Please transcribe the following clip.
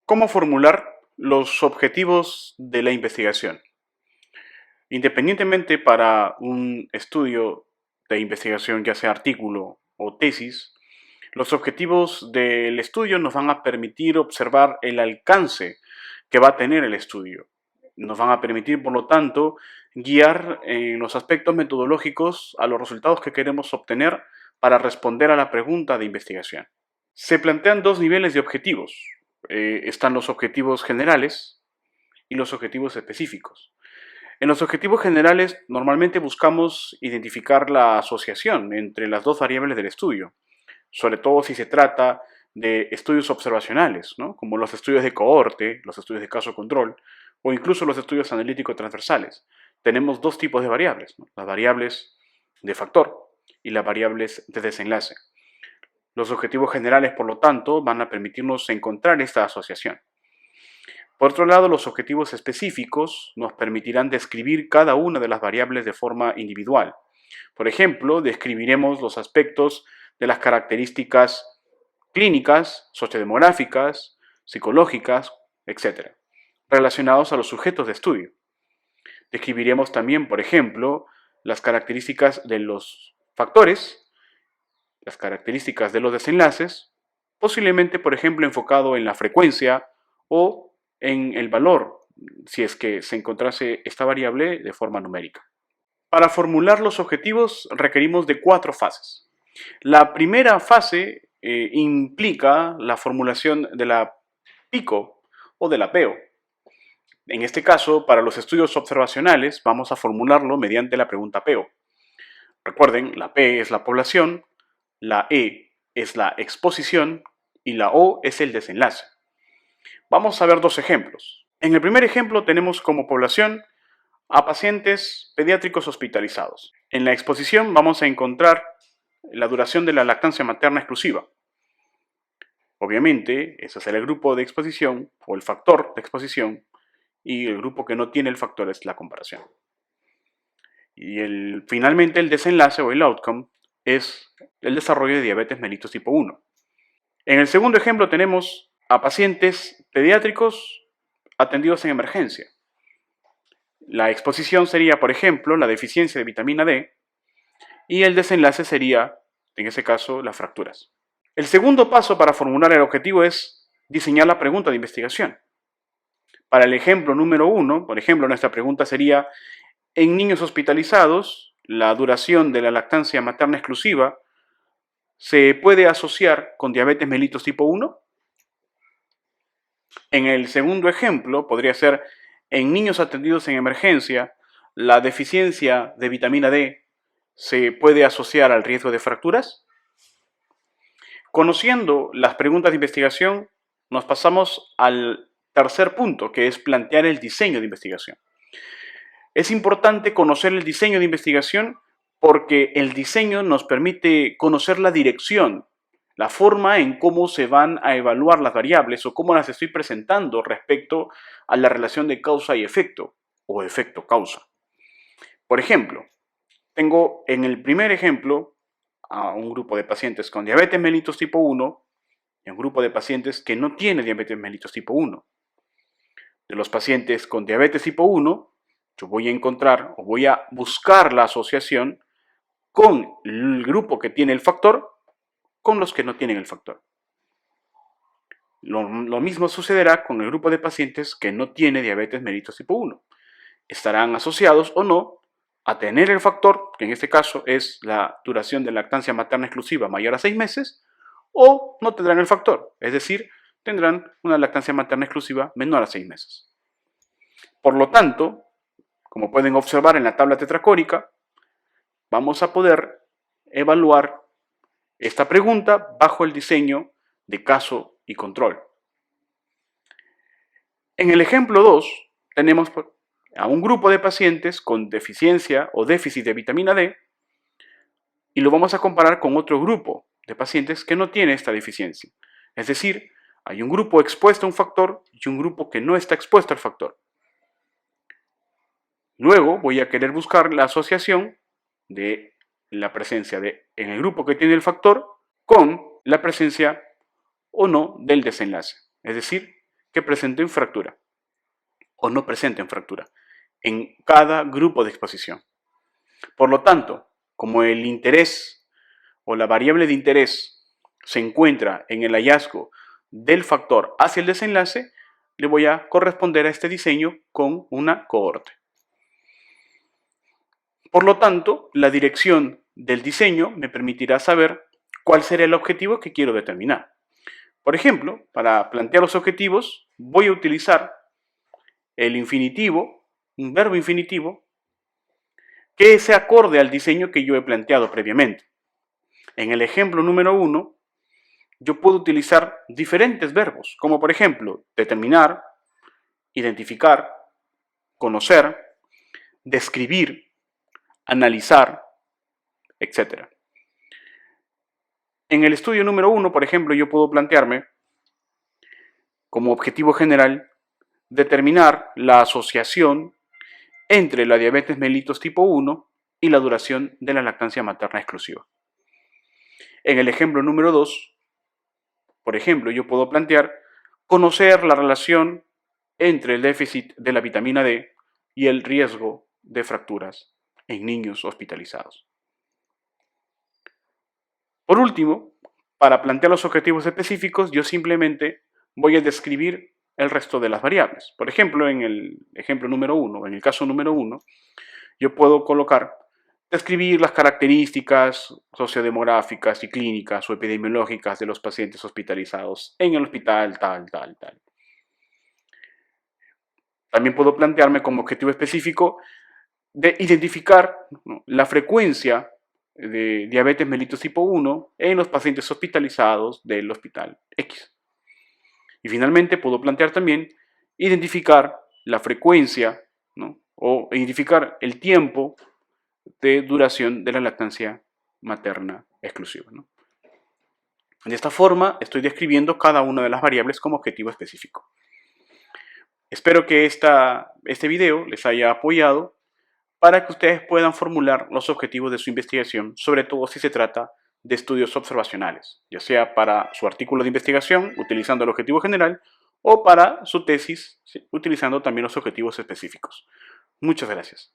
¿Cómo formular los objetivos de la investigación? Independientemente para un estudio de investigación, ya sea artículo o tesis, los objetivos del estudio nos van a permitir observar el alcance que va a tener el estudio. Nos van a permitir, por lo tanto, guiar en los aspectos metodológicos a los resultados que queremos obtener para responder a la pregunta de investigación. Se plantean dos niveles de objetivos. Están los objetivos generales y los objetivos específicos. En los objetivos generales normalmente buscamos identificar la asociación entre las dos variables del estudio, sobre todo si se trata de estudios observacionales, ¿no? Como los estudios de cohorte, los estudios de caso control o incluso los estudios analíticos transversales. Tenemos dos tipos de variables, ¿no? Las variables de factor y las variables de desenlace. Los objetivos generales, por lo tanto, van a permitirnos encontrar esta asociación. Por otro lado, los objetivos específicos nos permitirán describir cada una de las variables de forma individual. Por ejemplo, describiremos los aspectos de las características clínicas, sociodemográficas, psicológicas, etc., relacionados a los sujetos de estudio. Describiremos también, por ejemplo, las características de los factores, las características de los desenlaces, posiblemente, por ejemplo, enfocado en la frecuencia o en el valor, si es que se encontrase esta variable de forma numérica. Para formular los objetivos requerimos de 4 fases. La primera fase implica la formulación de la PICO o de la PEO. En este caso, para los estudios observacionales, vamos a formularlo mediante la pregunta PEO. Recuerden, la P es la población, la E es la exposición y la O es el desenlace. Vamos a ver dos ejemplos. En el primer ejemplo tenemos como población a pacientes pediátricos hospitalizados. En la exposición vamos a encontrar la duración de la lactancia materna exclusiva. Obviamente, ese será el grupo de exposición o el factor de exposición y el grupo que no tiene el factor es la comparación. Y finalmente el desenlace o el outcome es el desarrollo de diabetes mellitus tipo 1. En el segundo ejemplo tenemos a pacientes pediátricos atendidos en emergencia. La exposición sería, por ejemplo, la deficiencia de vitamina D y el desenlace sería, en ese caso, las fracturas. El segundo paso para formular el objetivo es diseñar la pregunta de investigación. Para el ejemplo número 1, por ejemplo, nuestra pregunta sería: en niños hospitalizados, la duración de la lactancia materna exclusiva se puede asociar con diabetes mellitus tipo 1. En el segundo ejemplo, podría ser: en niños atendidos en emergencia, la deficiencia de vitamina D se puede asociar al riesgo de fracturas. Conociendo las preguntas de investigación, nos pasamos al tercer punto, que es plantear el diseño de investigación. Es importante conocer el diseño de investigación porque el diseño nos permite conocer la dirección, la forma en cómo se van a evaluar las variables o cómo las estoy presentando respecto a la relación de causa y efecto o efecto-causa. Por ejemplo, tengo en el primer ejemplo a un grupo de pacientes con diabetes mellitus tipo 1 y un grupo de pacientes que no tiene diabetes mellitus tipo 1. De los pacientes con diabetes tipo 1, yo voy a encontrar o voy a buscar la asociación con el grupo que tiene el factor con los que no tienen el factor. Lo mismo sucederá con el grupo de pacientes que no tiene diabetes mellitus tipo 1. Estarán asociados o no a tener el factor, que en este caso es la duración de lactancia materna exclusiva mayor a 6 meses, o no tendrán el factor, es decir, tendrán una lactancia materna exclusiva menor a 6 meses. Por lo tanto, como pueden observar en la tabla tetracórica, vamos a poder evaluar esta pregunta bajo el diseño de caso y control. En el ejemplo 2 tenemos a un grupo de pacientes con deficiencia o déficit de vitamina D y lo vamos a comparar con otro grupo de pacientes que no tiene esta deficiencia. Es decir, hay un grupo expuesto a un factor y un grupo que no está expuesto al factor. Luego voy a querer buscar la asociación de la presencia en el grupo que tiene el factor con la presencia o no del desenlace. Es decir, que presenten fractura o no presenten fractura en cada grupo de exposición. Por lo tanto, como el interés o la variable de interés se encuentra en el hallazgo del factor hacia el desenlace, le voy a corresponder a este diseño con una cohorte. Por lo tanto, la dirección del diseño me permitirá saber cuál será el objetivo que quiero determinar. Por ejemplo, para plantear los objetivos, voy a utilizar el infinitivo, un verbo infinitivo, que se acorde al diseño que yo he planteado previamente. En el ejemplo número 1, yo puedo utilizar diferentes verbos, como por ejemplo, determinar, identificar, conocer, describir, analizar, etc. En el estudio número 1, por ejemplo, yo puedo plantearme como objetivo general determinar la asociación entre la diabetes mellitus tipo 1 y la duración de la lactancia materna exclusiva. En el ejemplo número 2, por ejemplo, yo puedo plantear conocer la relación entre el déficit de la vitamina D y el riesgo de fracturas en niños hospitalizados. Por último, para plantear los objetivos específicos, yo simplemente voy a describir el resto de las variables. Por ejemplo, en el ejemplo número 1, en el caso número 1, yo puedo colocar, describir las características sociodemográficas y clínicas o epidemiológicas de los pacientes hospitalizados en el hospital tal. También puedo plantearme como objetivo específico de identificar, ¿no?, la frecuencia de diabetes mellitus tipo 1 en los pacientes hospitalizados del hospital X. Y finalmente puedo plantear también identificar la frecuencia, ¿no?, o identificar el tiempo de duración de la lactancia materna exclusiva, ¿no? De esta forma estoy describiendo cada una de las variables como objetivo específico. Espero que este video les haya apoyado para que ustedes puedan formular los objetivos de su investigación, sobre todo si se trata de estudios observacionales, ya sea para su artículo de investigación utilizando el objetivo general o para su tesis, ¿sí?, utilizando también los objetivos específicos. Muchas gracias.